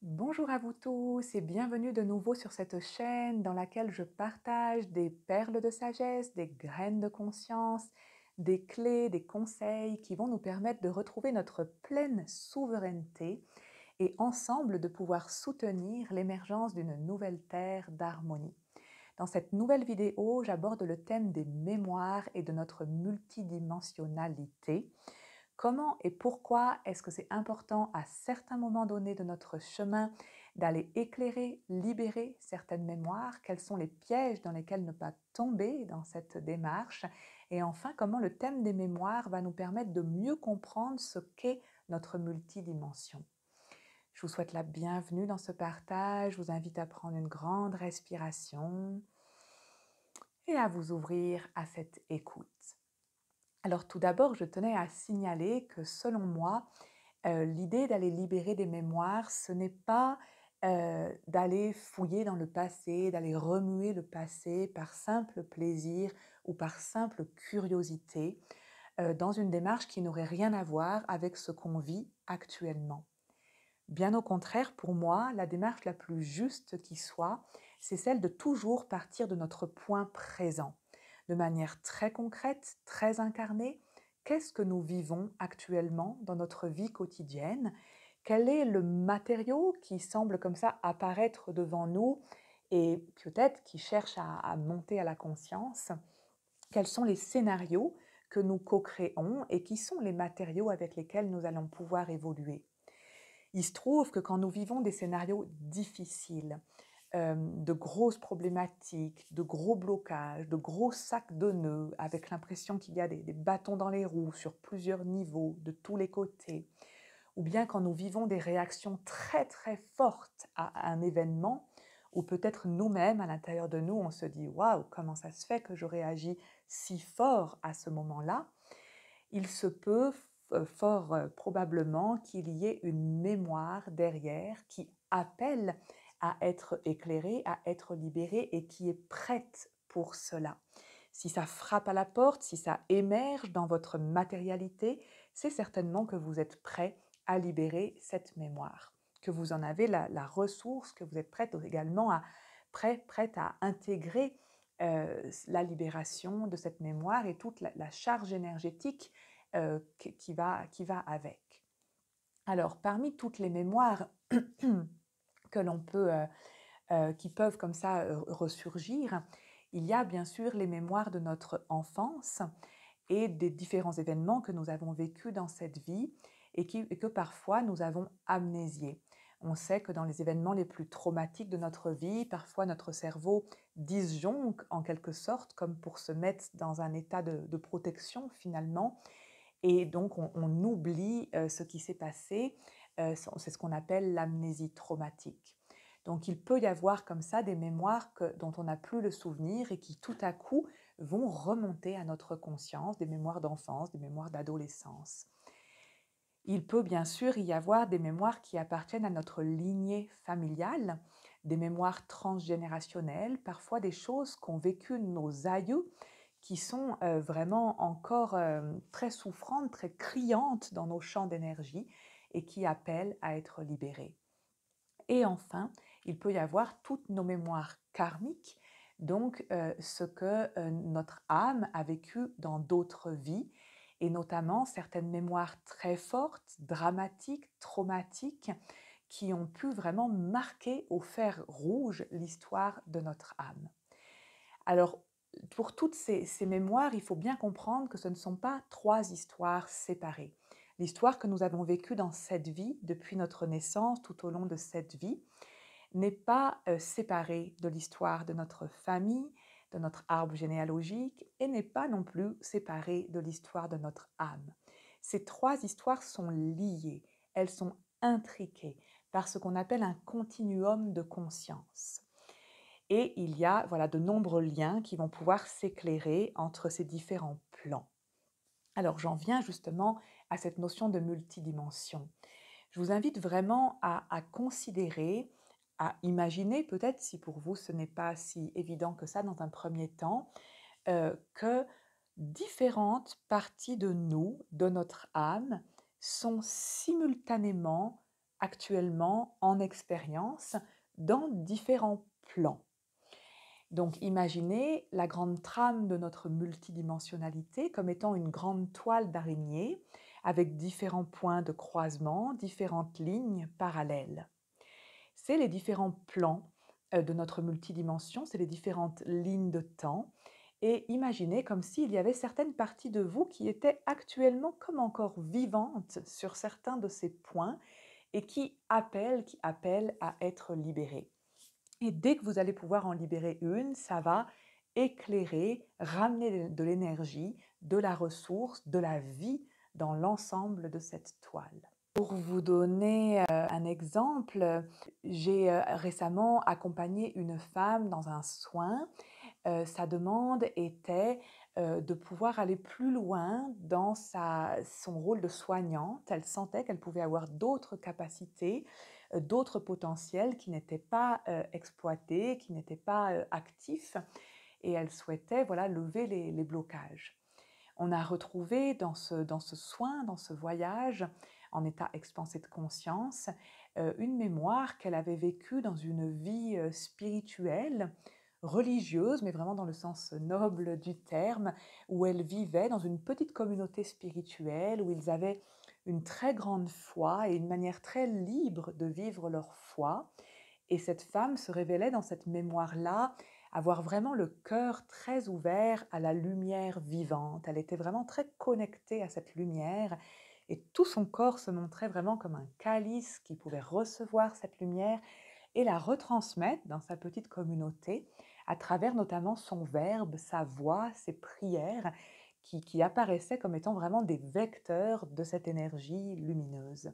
Bonjour à vous tous et bienvenue de nouveau sur cette chaîne dans laquelle je partage des perles de sagesse, des graines de conscience, des clés, des conseils qui vont nous permettre de retrouver notre pleine souveraineté et ensemble de pouvoir soutenir l'émergence d'une nouvelle terre d'harmonie. Dans cette nouvelle vidéo, j'aborde le thème des mémoires et de notre multidimensionnalité. Comment et pourquoi est-ce que c'est important à certains moments donnés de notre chemin d'aller éclairer, libérer certaines mémoires? Quels sont les pièges dans lesquels ne pas tomber dans cette démarche? Et enfin, comment le thème des mémoires va nous permettre de mieux comprendre ce qu'est notre multidimension? Je vous souhaite la bienvenue dans ce partage. Je vous invite à prendre une grande respiration et à vous ouvrir à cette écoute. Alors tout d'abord, je tenais à signaler que selon moi, l'idée d'aller libérer des mémoires, ce n'est pas, d'aller fouiller dans le passé, d'aller remuer le passé par simple plaisir ou par simple curiosité, dans une démarche qui n'aurait rien à voir avec ce qu'on vit actuellement. Bien au contraire, pour moi, la démarche la plus juste qui soit, c'est celle de toujours partir de notre point présent. De manière très concrète, très incarnée, qu'est-ce que nous vivons actuellement dans notre vie quotidienne? Quel est le matériau qui semble comme ça apparaître devant nous et peut-être qui cherche à monter à la conscience? Quels sont les scénarios que nous co-créons et qui sont les matériaux avec lesquels nous allons pouvoir évoluer? Il se trouve que quand nous vivons des scénarios difficiles, de grosses problématiques, de gros blocages, de gros sacs de nœuds, avec l'impression qu'il y a des bâtons dans les roues sur plusieurs niveaux, de tous les côtés, ou bien quand nous vivons des réactions très très fortes à un événement, ou peut-être nous-mêmes, à l'intérieur de nous, on se dit: «Waouh, comment ça se fait que je réagis si fort à ce moment-là?» Il se peut fort probablement qu'il y ait une mémoire derrière qui appelle à être éclairée, à être libérée et qui est prête pour cela. Si ça frappe à la porte, si ça émerge dans votre matérialité, c'est certainement que vous êtes prêt à libérer cette mémoire, que vous en avez la ressource, que vous êtes prête également prête à intégrer la libération de cette mémoire et toute la charge énergétique qui va avec. Alors, parmi toutes les mémoires que l'on peut, qui peuvent comme ça ressurgir, il y a bien sûr les mémoires de notre enfance et des différents événements que nous avons vécus dans cette vie et que parfois nous avons amnésiés. On sait que dans les événements les plus traumatiques de notre vie, parfois notre cerveau disjonque en quelque sorte comme pour se mettre dans un état de protection finalement et donc on oublie ce qui s'est passé. C'est ce qu'on appelle l'amnésie traumatique. Donc il peut y avoir comme ça des mémoires dont on n'a plus le souvenir et qui tout à coup vont remonter à notre conscience, des mémoires d'enfance, des mémoires d'adolescence. Il peut bien sûr y avoir des mémoires qui appartiennent à notre lignée familiale, des mémoires transgénérationnelles, parfois des choses qu'ont vécues nos aïeux qui sont vraiment encore très souffrantes, très criantes dans nos champs d'énergie et qui appellent à être libérées. Et enfin, il peut y avoir toutes nos mémoires karmiques, donc ce que notre âme a vécu dans d'autres vies, et notamment certaines mémoires très fortes, dramatiques, traumatiques, qui ont pu vraiment marquer au fer rouge l'histoire de notre âme. Alors, pour toutes ces mémoires, il faut bien comprendre que ce ne sont pas trois histoires séparées. L'histoire que nous avons vécue dans cette vie, depuis notre naissance, tout au long de cette vie, n'est pas séparée de l'histoire de notre famille, de notre arbre généalogique, et n'est pas non plus séparée de l'histoire de notre âme. Ces trois histoires sont liées, elles sont intriquées par ce qu'on appelle un continuum de conscience. Et il y a voilà, de nombreux liens qui vont pouvoir s'éclairer entre ces différents plans. Alors j'en viens justement à cette notion de multidimension. Je vous invite vraiment à considérer, à imaginer peut-être si pour vous ce n'est pas si évident que ça dans un premier temps, que différentes parties de nous, de notre âme, sont simultanément actuellement en expérience dans différents plans. Donc imaginez la grande trame de notre multidimensionnalité comme étant une grande toile d'araignée avec différents points de croisement, différentes lignes parallèles. C'est les différents plans de notre multidimension, c'est les différentes lignes de temps. Et imaginez comme s'il y avait certaines parties de vous qui étaient actuellement comme encore vivantes sur certains de ces points et qui appellent à être libérées. Et dès que vous allez pouvoir en libérer une, ça va éclairer, ramener de l'énergie, de la ressource, de la vie dans l'ensemble de cette toile. Pour vous donner un exemple, j'ai récemment accompagné une femme dans un soin. Sa demande était de pouvoir aller plus loin dans son rôle de soignante. Elle sentait qu'elle pouvait avoir d'autres capacités, d'autres potentiels qui n'étaient pas exploités, qui n'étaient pas actifs, et elle souhaitait voilà, lever les blocages. On a retrouvé dans ce soin, dans ce voyage, en état expansé de conscience, une mémoire qu'elle avait vécue dans une vie spirituelle, religieuse, mais vraiment dans le sens noble du terme, où elle vivait dans une petite communauté spirituelle, où ils avaient une très grande foi et une manière très libre de vivre leur foi. Et cette femme se révélait dans cette mémoire-là avoir vraiment le cœur très ouvert à la lumière vivante. Elle était vraiment très connectée à cette lumière et tout son corps se montrait vraiment comme un calice qui pouvait recevoir cette lumière et la retransmettre dans sa petite communauté à travers notamment son verbe, sa voix, ses prières qui apparaissaient comme étant vraiment des vecteurs de cette énergie lumineuse.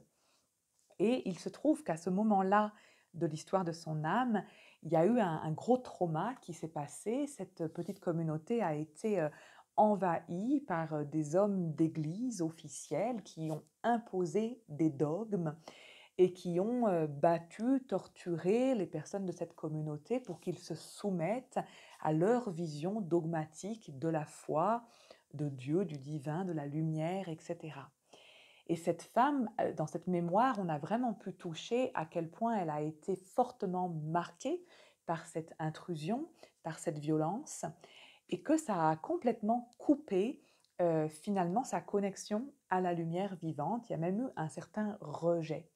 Et il se trouve qu'à ce moment-là de l'histoire de son âme, il y a eu un gros trauma qui s'est passé. Cette petite communauté a été envahie par des hommes d'église officiels qui ont imposé des dogmes et qui ont battu, torturé les personnes de cette communauté pour qu'ils se soumettent à leur vision dogmatique de la foi, de Dieu, du divin, de la lumière, etc. Et cette femme, dans cette mémoire, on a vraiment pu toucher à quel point elle a été fortement marquée par cette intrusion, par cette violence, et que ça a complètement coupé finalement sa connexion à la lumière vivante. Il y a même eu un certain rejet.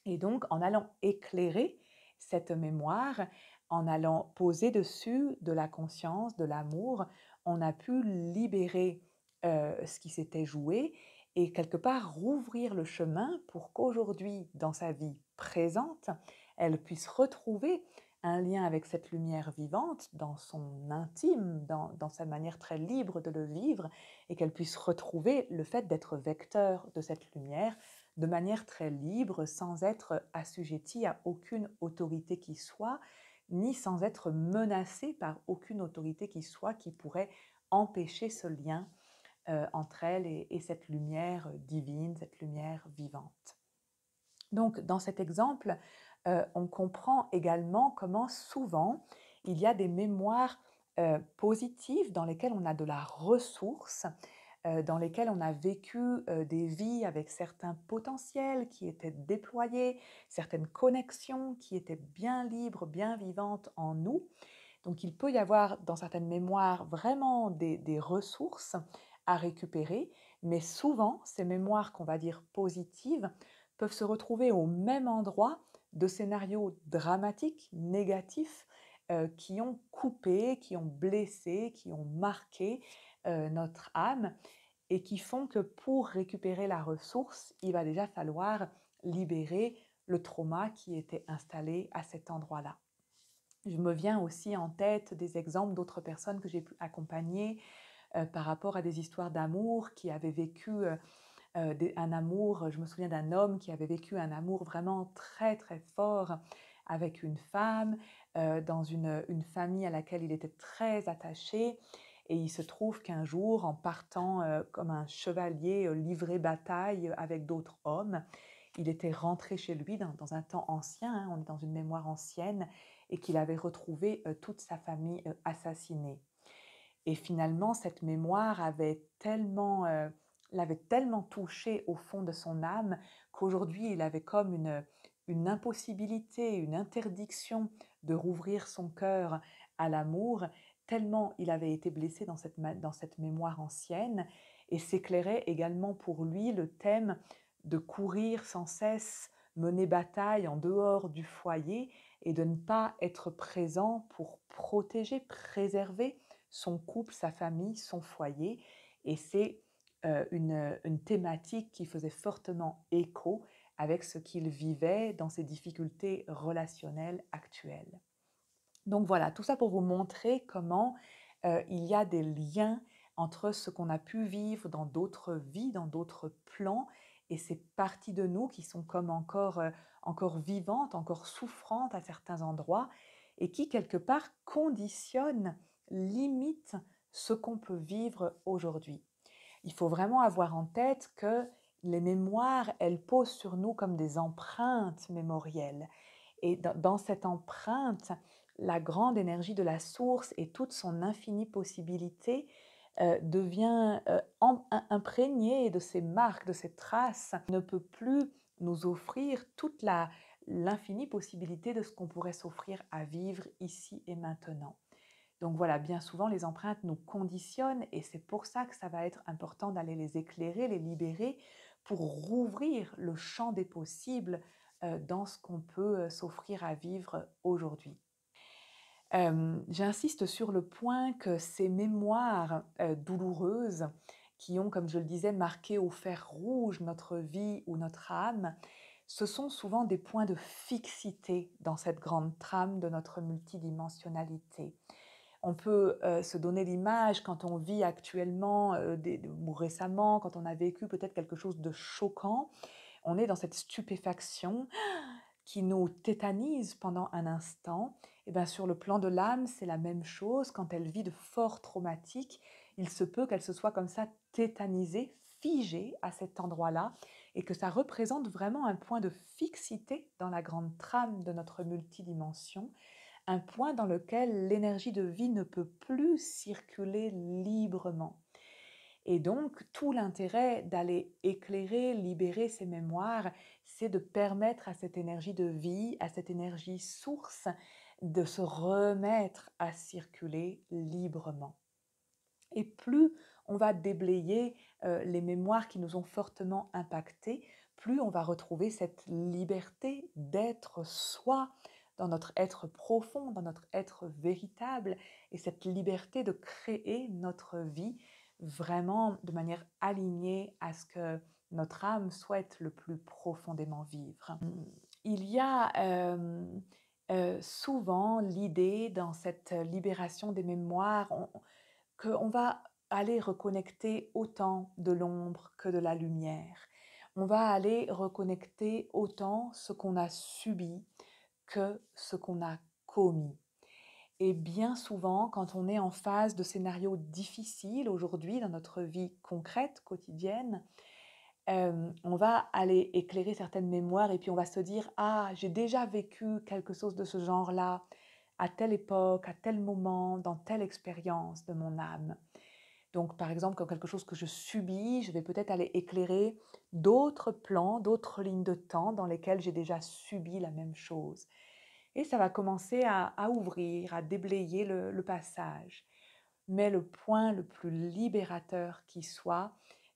Et donc, en allant éclairer cette mémoire, en allant poser dessus de la conscience, de l'amour, on a pu libérer ce qui s'était joué et quelque part rouvrir le chemin pour qu'aujourd'hui, dans sa vie présente, elle puisse retrouver un lien avec cette lumière vivante dans son intime, dans sa manière très libre de le vivre, et qu'elle puisse retrouver le fait d'être vecteur de cette lumière de manière très libre, sans être assujettie à aucune autorité qui soit, ni sans être menacée par aucune autorité qui soit qui pourrait empêcher ce lien entre elle et cette lumière divine, cette lumière vivante. Donc, dans cet exemple, on comprend également comment souvent il y a des mémoires positives dans lesquelles on a de la ressource, dans lesquelles on a vécu des vies avec certains potentiels qui étaient déployés, certaines connexions qui étaient bien libres, bien vivantes en nous. Donc il peut y avoir dans certaines mémoires vraiment des ressources à récupérer, mais souvent ces mémoires qu'on va dire positives peuvent se retrouver au même endroit de scénarios dramatiques, négatifs, qui ont coupé, qui ont blessé, qui ont marqué notre âme et qui font que pour récupérer la ressource, il va déjà falloir libérer le trauma qui était installé à cet endroit-là. Je me viens aussi en tête des exemples d'autres personnes que j'ai pu accompagner par rapport à des histoires d'amour qui avaient vécu un amour. Je me souviens d'un homme qui avait vécu un amour vraiment très très fort avec une femme, dans une famille à laquelle il était très attaché. Et il se trouve qu'un jour, en partant comme un chevalier livré bataille avec d'autres hommes, il était rentré chez lui dans un temps ancien, hein, on est dans une mémoire ancienne, et qu'il avait retrouvé toute sa famille assassinée. Et finalement, cette mémoire avait tellement l'avait tellement touché au fond de son âme qu'aujourd'hui il avait comme une impossibilité, une interdiction de rouvrir son cœur à l'amour, tellement il avait été blessé dans cette mémoire ancienne, et s'éclairait également pour lui le thème de courir sans cesse, mener bataille en dehors du foyer et de ne pas être présent pour protéger, préserver son couple, sa famille, son foyer. Et c'est une thématique qui faisait fortement écho avec ce qu'il vivait dans ses difficultés relationnelles actuelles. Donc voilà, tout ça pour vous montrer comment il y a des liens entre ce qu'on a pu vivre dans d'autres vies, dans d'autres plans, et ces parties de nous qui sont comme encore vivantes, encore souffrantes à certains endroits, et qui quelque part conditionnent, limitent ce qu'on peut vivre aujourd'hui. Il faut vraiment avoir en tête que les mémoires, elles posent sur nous comme des empreintes mémorielles. Et dans cette empreinte, la grande énergie de la source et toute son infinie possibilité devient imprégnée de ces marques, de ces traces, ne peut plus nous offrir toute l'infinie possibilité de ce qu'on pourrait s'offrir à vivre ici et maintenant. Donc voilà, bien souvent, les empreintes nous conditionnent et c'est pour ça que ça va être important d'aller les éclairer, les libérer, pour rouvrir le champ des possibles dans ce qu'on peut s'offrir à vivre aujourd'hui. J'insiste sur le point que ces mémoires douloureuses qui ont, comme je le disais, marqué au fer rouge notre vie ou notre âme, ce sont souvent des points de fixité dans cette grande trame de notre multidimensionnalité. On peut se donner l'image quand on vit actuellement ou récemment, quand on a vécu peut-être quelque chose de choquant, on est dans cette stupéfaction qui nous tétanise pendant un instant. Et bien sur le plan de l'âme, c'est la même chose. Quand elle vit de forts traumatiques, il se peut qu'elle se soit comme ça tétanisée, figée à cet endroit-là, et que ça représente vraiment un point de fixité dans la grande trame de notre multidimension, un point dans lequel l'énergie de vie ne peut plus circuler librement. Et donc, tout l'intérêt d'aller éclairer, libérer ces mémoires, c'est de permettre à cette énergie de vie, à cette énergie source, de se remettre à circuler librement. Et plus on va déblayer les mémoires qui nous ont fortement impactés, plus on va retrouver cette liberté d'être soi dans notre être profond, dans notre être véritable, et cette liberté de créer notre vie vraiment de manière alignée à ce que notre âme souhaite le plus profondément vivre. Il y a souvent l'idée dans cette libération des mémoires qu'on va aller reconnecter autant de l'ombre que de la lumière. On va aller reconnecter autant ce qu'on a subi que ce qu'on a commis. Et bien souvent, quand on est en phase de scénarios difficiles aujourd'hui dans notre vie concrète, quotidienne, on va aller éclairer certaines mémoires et puis on va se dire: «Ah, j'ai déjà vécu quelque chose de ce genre-là, à telle époque, à tel moment, dans telle expérience de mon âme». Donc par exemple, quand quelque chose que je subis, je vais peut-être aller éclairer d'autres plans, d'autres lignes de temps dans lesquelles j'ai déjà subi la même chose. Et ça va commencer à ouvrir, à déblayer le passage. Mais le point le plus libérateur qui soit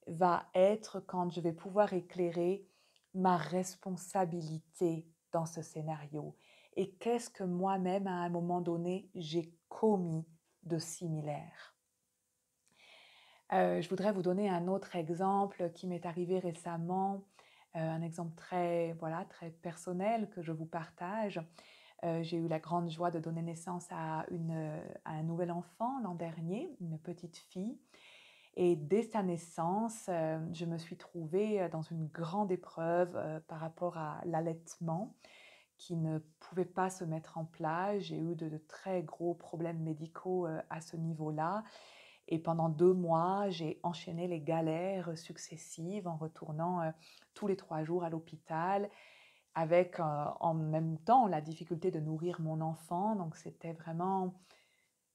va être quand je vais pouvoir éclairer ma responsabilité dans ce scénario. Et qu'est-ce que moi-même, à un moment donné, j'ai commis de similaire. Je voudrais vous donner un autre exemple qui m'est arrivé récemment, un exemple très, voilà, très personnel que je vous partage. J'ai eu la grande joie de donner naissance à un nouvel enfant l'an dernier, une petite fille. Et dès sa naissance, je me suis trouvée dans une grande épreuve par rapport à l'allaitement qui ne pouvait pas se mettre en place. J'ai eu de très gros problèmes médicaux à ce niveau-là. Et pendant 2 mois, j'ai enchaîné les galères successives en retournant tous les 3 jours à l'hôpital avec en même temps la difficulté de nourrir mon enfant. Donc c'était vraiment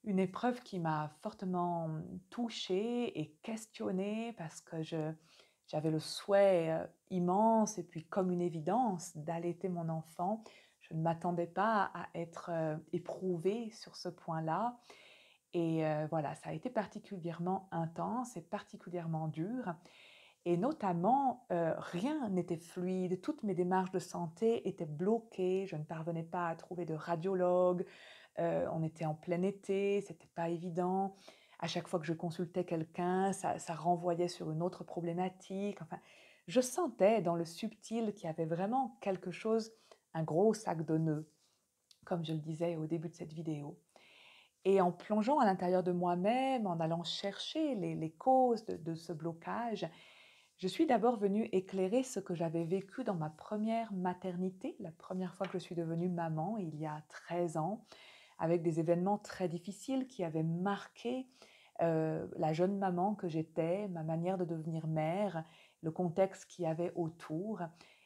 Une épreuve qui m'a fortement touchée et questionnée parce que j'avais le souhait immense et puis comme une évidence d'allaiter mon enfant. Je ne m'attendais pas à être éprouvée sur ce point-là. Et voilà, ça a été particulièrement intense et particulièrement dur. Et notamment, rien n'était fluide, toutes mes démarches de santé étaient bloquées, je ne parvenais pas à trouver de radiologue, on était en plein été, c'était pas évident. À chaque fois que je consultais quelqu'un, ça renvoyait sur une autre problématique. Enfin, je sentais dans le subtil qu'il y avait vraiment quelque chose, un gros sac de nœuds, comme je le disais au début de cette vidéo. Et en plongeant à l'intérieur de moi-même, en allant chercher les causes de ce blocage, je suis d'abord venue éclairer ce que j'avais vécu dans ma première maternité, la première fois que je suis devenue maman, il y a 13 ans, avec des événements très difficiles qui avaient marqué la jeune maman que j'étais, ma manière de devenir mère, le contexte qu'il y avait autour,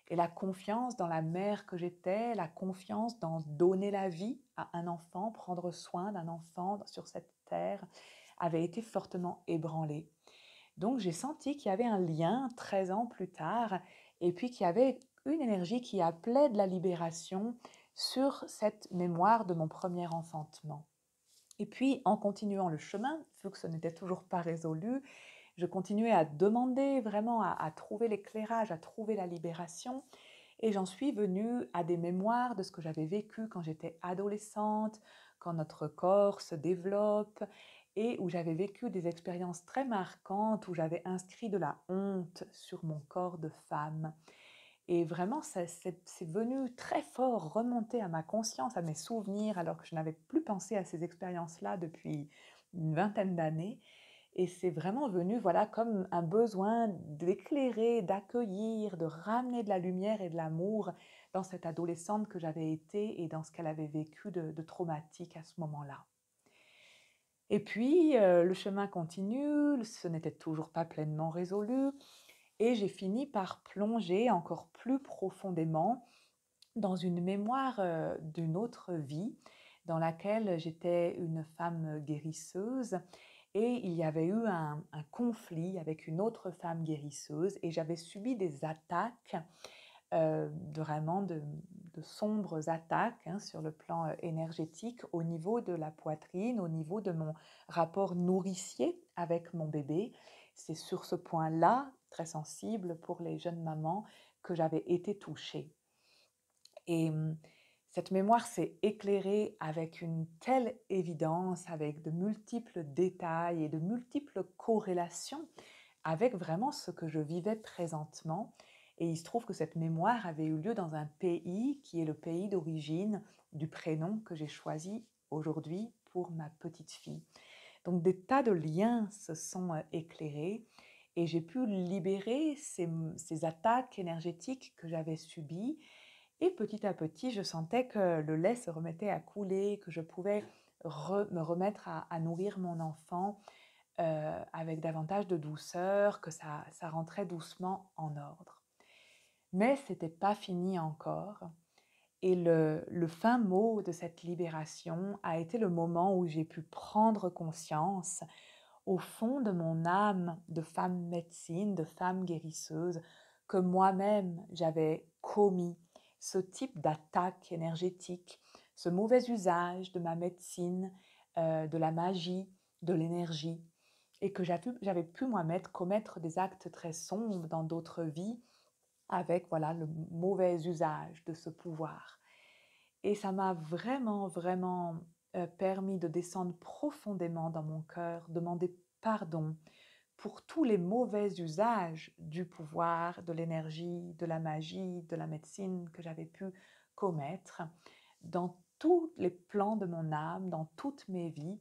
et la confiance dans la mère que j'étais, la confiance dans donner la vie à un enfant, prendre soin d'un enfant sur cette terre, avait été fortement ébranlée. Donc j'ai senti qu'il y avait un lien 13 ans plus tard et puis qu'il y avait une énergie qui appelait de la libération sur cette mémoire de mon premier enfantement. Et puis en continuant le chemin, vu que ce n'était toujours pas résolu, je continuais à demander vraiment à trouver l'éclairage, à trouver la libération. Et j'en suis venue à des mémoires de ce que j'avais vécu quand j'étais adolescente, quand notre corps se développe et où j'avais vécu des expériences très marquantes, où j'avais inscrit de la honte sur mon corps de femme. Et vraiment, c'est venu très fort remonter à ma conscience, à mes souvenirs, alors que je n'avais plus pensé à ces expériences-là depuis une vingtaine d'années. Et c'est vraiment venu, voilà, comme un besoin d'éclairer, d'accueillir, de ramener de la lumière et de l'amour dans cette adolescente que j'avais été et dans ce qu'elle avait vécu de traumatique à ce moment-là. Et puis, le chemin continue, ce n'était toujours pas pleinement résolu et j'ai fini par plonger encore plus profondément dans une mémoire, d'une autre vie dans laquelle j'étais une femme guérisseuse et il y avait eu un conflit avec une autre femme guérisseuse et j'avais subi des attaques, vraiment de sombres attaques, hein, sur le plan, énergétique au niveau de la poitrine, au niveau de mon rapport nourricier avec mon bébé. C'est sur ce point-là, très sensible pour les jeunes mamans, que j'avais été touchée. Et cette mémoire s'est éclairée avec une telle évidence, avec de multiples détails et de multiples corrélations avec vraiment ce que je vivais présentement. Et il se trouve que cette mémoire avait eu lieu dans un pays qui est le pays d'origine du prénom que j'ai choisi aujourd'hui pour ma petite fille. Donc des tas de liens se sont éclairés et j'ai pu libérer ces attaques énergétiques que j'avais subies et petit à petit, je sentais que le lait se remettait à couler, que je pouvais me remettre à nourrir mon enfant avec davantage de douceur, que ça rentrait doucement en ordre. Mais ce n'était pas fini encore. Et le fin mot de cette libération a été le moment où j'ai pu prendre conscience, au fond de mon âme de femme médecine, de femme guérisseuse, que moi-même j'avais commis ce type d'attaque énergétique, ce mauvais usage de ma médecine, de la magie, de l'énergie, et que j'avais pu moi-même commettre des actes très sombres dans d'autres vies avec voilà, le mauvais usage de ce pouvoir. Et ça m'a vraiment, vraiment permis de descendre profondément dans mon cœur, demander pardon pour tous les mauvais usages du pouvoir, de l'énergie, de la magie, de la médecine que j'avais pu commettre dans tous les plans de mon âme, dans toutes mes vies.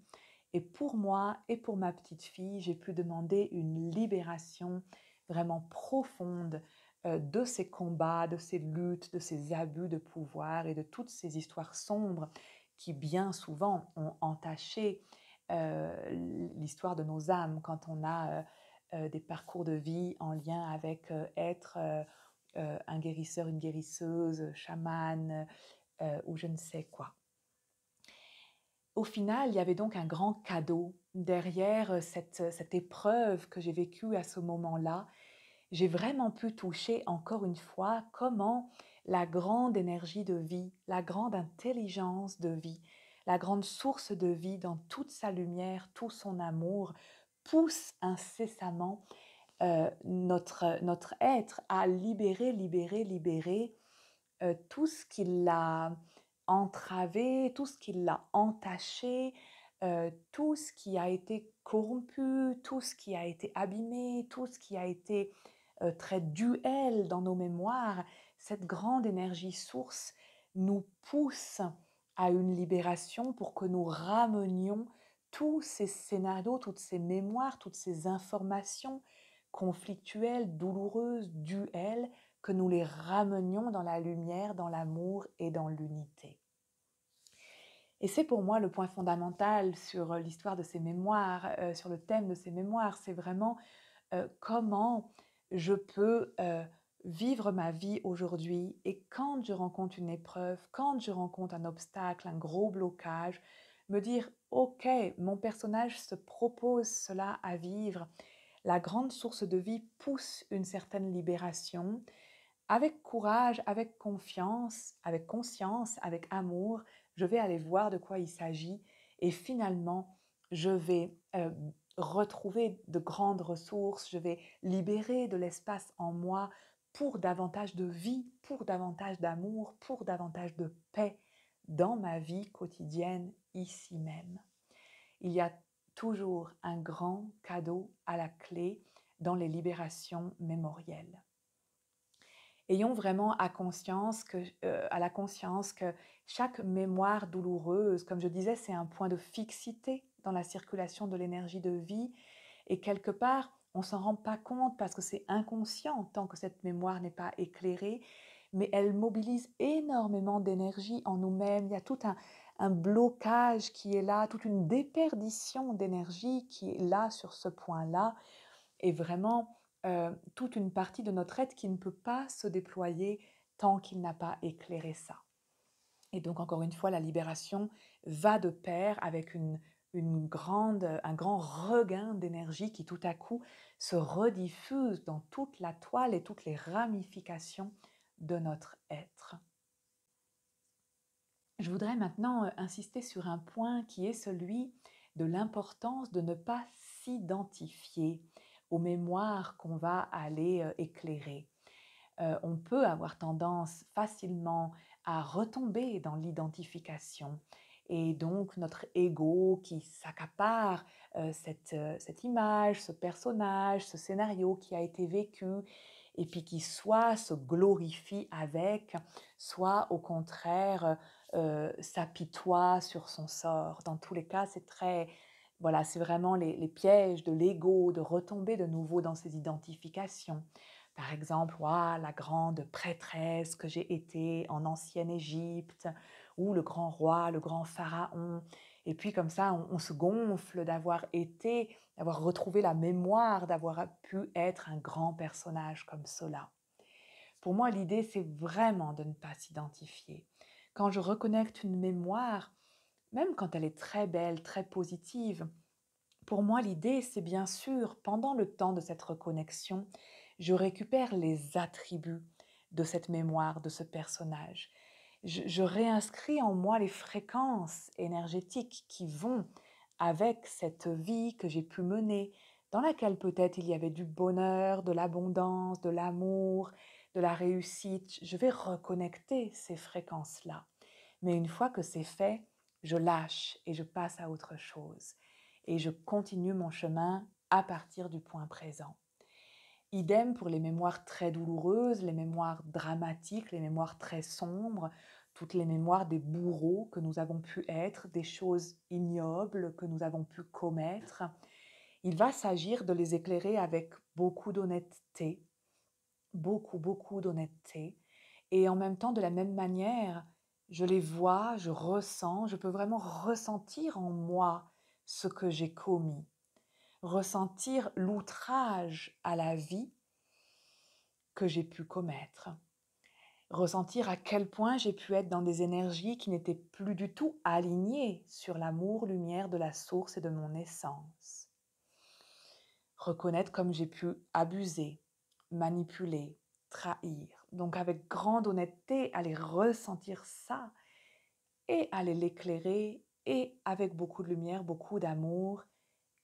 Et pour moi et pour ma petite fille, j'ai pu demander une libération vraiment profonde de ces combats, de ces luttes, de ces abus de pouvoir et de toutes ces histoires sombres qui bien souvent ont entaché l'histoire de nos âmes quand on a des parcours de vie en lien avec être un guérisseur, une guérisseuse, chamane ou je ne sais quoi. au final, il y avait donc un grand cadeau derrière cette épreuve que j'ai vécue à ce moment-là. J'ai vraiment pu toucher encore une fois comment la grande énergie de vie, la grande intelligence de vie, la grande source de vie dans toute sa lumière, tout son amour, pousse incessamment notre être à libérer tout ce qui l'a entravé, tout ce qui l'a entaché, tout ce qui a été corrompu, tout ce qui a été abîmé, tout ce qui a été très duel dans nos mémoires. Cette grande énergie source nous pousse à une libération pour que nous ramenions tous ces scénarios, toutes ces mémoires, toutes ces informations conflictuelles, douloureuses, duels, que nous les ramenions dans la lumière, dans l'amour et dans l'unité. Et c'est pour moi le point fondamental sur l'histoire de ces mémoires, sur le thème de ces mémoires, c'est vraiment comment je peux vivre ma vie aujourd'hui et quand je rencontre une épreuve, quand je rencontre un obstacle, un gros blocage, me dire, OK, mon personnage se propose cela à vivre. La grande source de vie pousse une certaine libération. Avec courage, avec confiance, avec conscience, avec amour, je vais aller voir de quoi il s'agit et finalement, je vais retrouver de grandes ressources, je vais libérer de l'espace en moi pour davantage de vie, pour davantage d'amour, pour davantage de paix dans ma vie quotidienne ici même. Il y a toujours un grand cadeau à la clé dans les libérations mémorielles. Ayons vraiment à la conscience que chaque mémoire douloureuse, comme je disais, c'est un point de fixité dans la circulation de l'énergie de vie et quelque part, on ne s'en rend pas compte parce que c'est inconscient tant que cette mémoire n'est pas éclairée, mais elle mobilise énormément d'énergie en nous-mêmes. Il y a tout un blocage qui est là, toute une déperdition d'énergie qui est là sur ce point-là et vraiment toute une partie de notre être qui ne peut pas se déployer tant qu'il n'a pas éclairé ça. Et donc, encore une fois, la libération va de pair avec un grand regain d'énergie qui tout à coup se rediffuse dans toute la toile et toutes les ramifications de notre être. Je voudrais maintenant insister sur un point qui est celui de l'importance de ne pas s'identifier aux mémoires qu'on va aller éclairer. On peut avoir tendance facilement à retomber dans l'identification et donc notre ego qui s'accapare cette image, ce personnage, ce scénario qui a été vécu et puis qui soit se glorifie avec, soit au contraire s'apitoie sur son sort. Dans tous les cas, voilà, c'est vraiment les pièges de l'ego, de retomber de nouveau dans ces identifications. Par exemple, ouah, la grande prêtresse que j'ai été en ancienne Égypte, ou le grand roi, le grand pharaon. Et puis comme ça, on se gonfle d'avoir retrouvé la mémoire, d'avoir pu être un grand personnage comme cela. Pour moi, l'idée, c'est vraiment de ne pas s'identifier. Quand je reconnecte une mémoire, même quand elle est très belle, très positive, pour moi, l'idée, c'est bien sûr, pendant le temps de cette reconnexion, je récupère les attributs de cette mémoire, de ce personnage. Je réinscris en moi les fréquences énergétiques qui vont avec cette vie que j'ai pu mener, dans laquelle peut-être il y avait du bonheur, de l'abondance, de l'amour, de la réussite. Je vais reconnecter ces fréquences-là. Mais une fois que c'est fait, je lâche et je passe à autre chose. Et je continue mon chemin à partir du point présent. Idem pour les mémoires très douloureuses, les mémoires dramatiques, les mémoires très sombres, toutes les mémoires des bourreaux que nous avons pu être, des choses ignobles que nous avons pu commettre. Il va s'agir de les éclairer avec beaucoup d'honnêteté, beaucoup d'honnêteté. Et en même temps, de la même manière, je les vois, je ressens, je peux vraiment ressentir en moi ce que j'ai commis, ressentir l'outrage à la vie que j'ai pu commettre. ressentir à quel point j'ai pu être dans des énergies qui n'étaient plus du tout alignées sur l'amour, lumière de la source et de mon essence. Reconnaître comme j'ai pu abuser, manipuler, trahir. Donc avec grande honnêteté, aller ressentir ça et aller l'éclairer et avec beaucoup de lumière, beaucoup d'amour.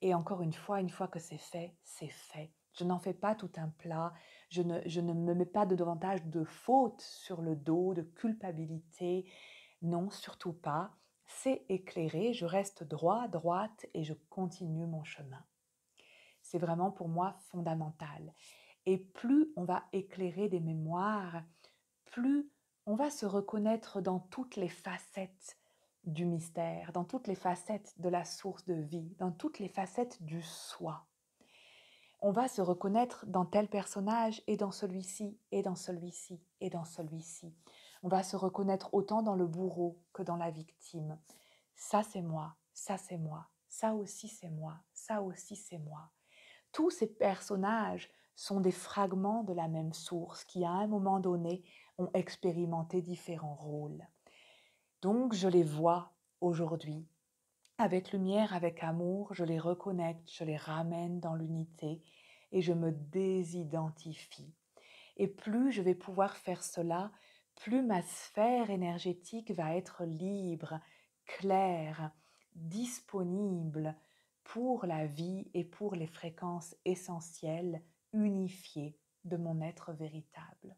Et encore une fois que c'est fait, c'est fait. Je n'en fais pas tout un plat, je ne me mets pas de davantage de fautes sur le dos, de culpabilité. Non, surtout pas. C'est éclairé, je reste droit, droite et je continue mon chemin. C'est vraiment pour moi fondamental. Et plus on va éclairer des mémoires, plus on va se reconnaître dans toutes les facettes du mystère, dans toutes les facettes de la source de vie, dans toutes les facettes du soi. On va se reconnaître dans tel personnage et dans celui-ci, et dans celui-ci, et dans celui-ci. On va se reconnaître autant dans le bourreau que dans la victime. Ça c'est moi, ça c'est moi, ça aussi c'est moi, ça aussi c'est moi. Tous ces personnages sont des fragments de la même source qui, à un moment donné, ont expérimenté différents rôles. Donc, je les vois aujourd'hui. Avec lumière, avec amour, je les reconnecte, je les ramène dans l'unité et je me désidentifie. Et plus je vais pouvoir faire cela, plus ma sphère énergétique va être libre, claire, disponible pour la vie et pour les fréquences essentielles, unifiées de mon être véritable.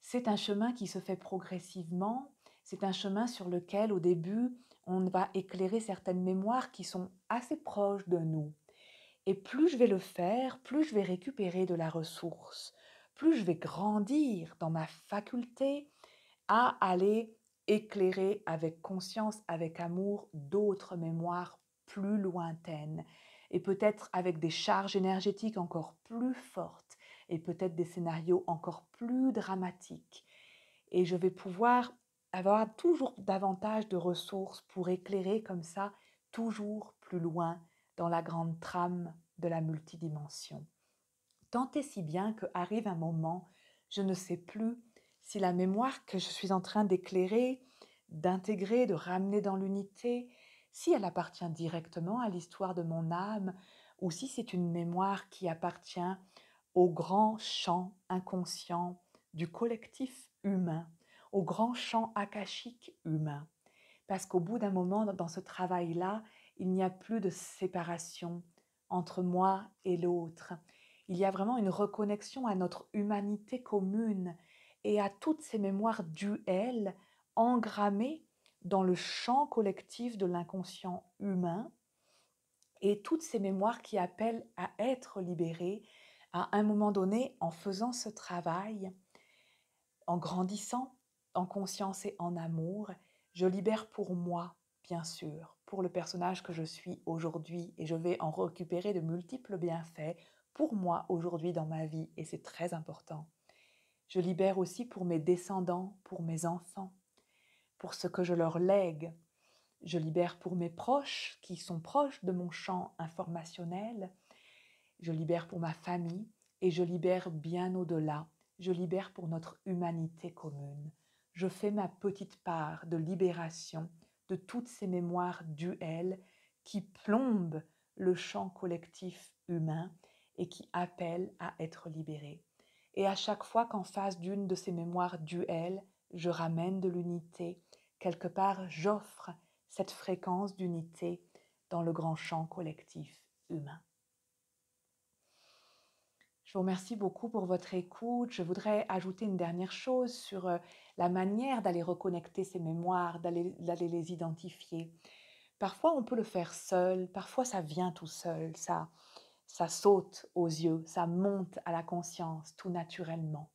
C'est un chemin qui se fait progressivement, c'est un chemin sur lequel au début on va éclairer certaines mémoires qui sont assez proches de nous. Et plus je vais le faire, plus je vais récupérer de la ressource, plus je vais grandir dans ma faculté à aller éclairer avec conscience, avec amour, d'autres mémoires plus lointaines et peut-être avec des charges énergétiques encore plus fortes et peut-être des scénarios encore plus dramatiques. Et je vais pouvoir avoir toujours davantage de ressources pour éclairer comme ça toujours plus loin dans la grande trame de la multidimension. Tant et si bien qu'arrive un moment, je ne sais plus si la mémoire que je suis en train d'éclairer, d'intégrer, de ramener dans l'unité, si elle appartient directement à l'histoire de mon âme ou si c'est une mémoire qui appartient au grand champ inconscient du collectif humain, au grand champ akashique humain. Parce qu'au bout d'un moment, dans ce travail-là, il n'y a plus de séparation entre moi et l'autre. Il y a vraiment une reconnexion à notre humanité commune et à toutes ces mémoires duelles engrammées dans le champ collectif de l'inconscient humain et toutes ces mémoires qui appellent à être libérées à un moment donné en faisant ce travail, en grandissant en conscience et en amour. Je libère pour moi, bien sûr, pour le personnage que je suis aujourd'hui et je vais en récupérer de multiples bienfaits pour moi aujourd'hui dans ma vie et c'est très important. Je libère aussi pour mes descendants, pour mes enfants, pour ce que je leur lègue. Je libère pour mes proches qui sont proches de mon champ informationnel. Je libère pour ma famille et je libère bien au-delà. Je libère pour notre humanité commune. Je fais ma petite part de libération de toutes ces mémoires duelles qui plombent le champ collectif humain et qui appellent à être libérées. Et à chaque fois qu'en face d'une de ces mémoires duelles, je ramène de l'unité, quelque part j'offre cette fréquence d'unité dans le grand champ collectif humain. Je vous remercie beaucoup pour votre écoute. Je voudrais ajouter une dernière chose sur la manière d'aller reconnecter ces mémoires, d'aller les identifier. Parfois, on peut le faire seul, parfois ça vient tout seul, ça saute aux yeux, ça monte à la conscience tout naturellement.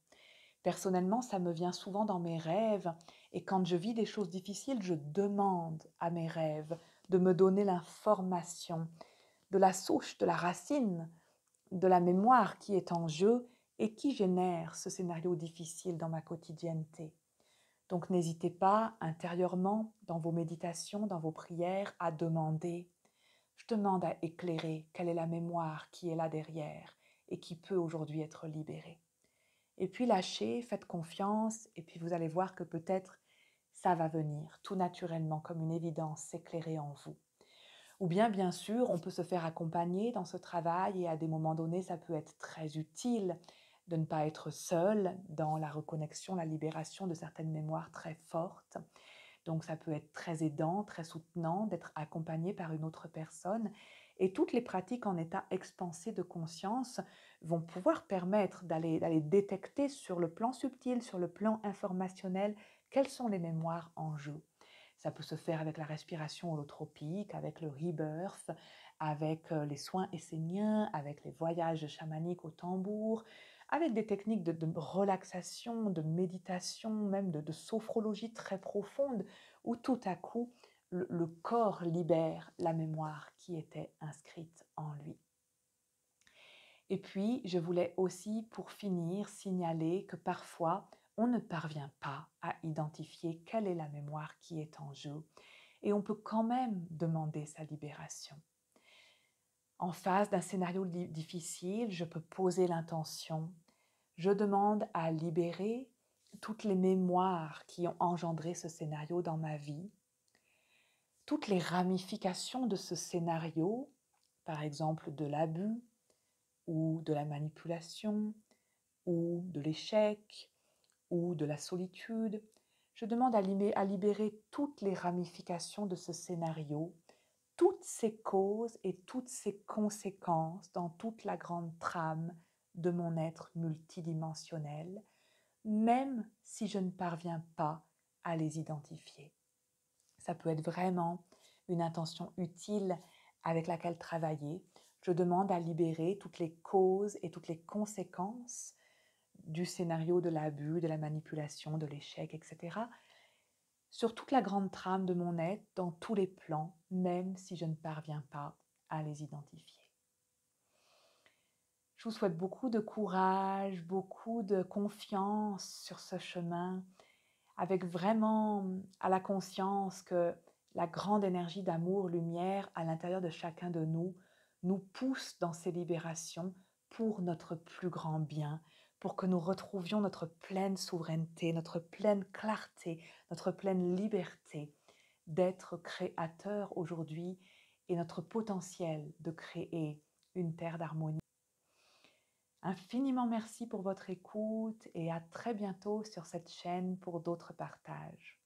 Personnellement, ça me vient souvent dans mes rêves et quand je vis des choses difficiles, je demande à mes rêves de me donner l'information de la souche, de la racine de la mémoire qui est en jeu et qui génère ce scénario difficile dans ma quotidienneté. Donc n'hésitez pas intérieurement, dans vos méditations, dans vos prières, à demander. Je demande à éclairer quelle est la mémoire qui est là derrière et qui peut aujourd'hui être libérée. Et puis lâchez, faites confiance, et puis vous allez voir que peut-être ça va venir tout naturellement, comme une évidence s'éclairer en vous. Ou bien sûr, on peut se faire accompagner dans ce travail et à des moments donnés, ça peut être très utile de ne pas être seul dans la reconnexion, la libération de certaines mémoires très fortes. Donc ça peut être très aidant, très soutenant d'être accompagné par une autre personne. Et toutes les pratiques en état expansé de conscience vont pouvoir permettre d'aller détecter sur le plan subtil, sur le plan informationnel, quelles sont les mémoires en jeu. Ça peut se faire avec la respiration holotropique, avec le rebirth, avec les soins esséniens, avec les voyages chamaniques au tambour, avec des techniques de relaxation, de méditation, même de sophrologie très profonde, où tout à coup, le corps libère la mémoire qui était inscrite en lui. Et puis, je voulais aussi, pour finir, signaler que parfois, on ne parvient pas à identifier quelle est la mémoire qui est en jeu, et on peut quand même demander sa libération. En face d'un scénario difficile, je peux poser l'intention. Je demande à libérer toutes les mémoires qui ont engendré ce scénario dans ma vie, toutes les ramifications de ce scénario, par exemple de l'abus ou de la manipulation ou de l'échec ou de la solitude. Je demande à libérer toutes les ramifications de ce scénario, toutes ses causes et toutes ses conséquences dans toute la grande trame de mon être multidimensionnel, même si je ne parviens pas à les identifier. Ça peut être vraiment une intention utile avec laquelle travailler. Je demande à libérer toutes les causes et toutes les conséquences du scénario de l'abus, de la manipulation, de l'échec, etc., sur toute la grande trame de mon être, dans tous les plans, même si je ne parviens pas à les identifier. Je vous souhaite beaucoup de courage, beaucoup de confiance sur ce chemin, avec vraiment à la conscience que la grande énergie d'amour, lumière à l'intérieur de chacun de nous pousse dans ces libérations pour notre plus grand bien, pour que nous retrouvions notre pleine souveraineté, notre pleine clarté, notre pleine liberté d'être créateur aujourd'hui et notre potentiel de créer une terre d'harmonie. Infiniment merci pour votre écoute et à très bientôt sur cette chaîne pour d'autres partages.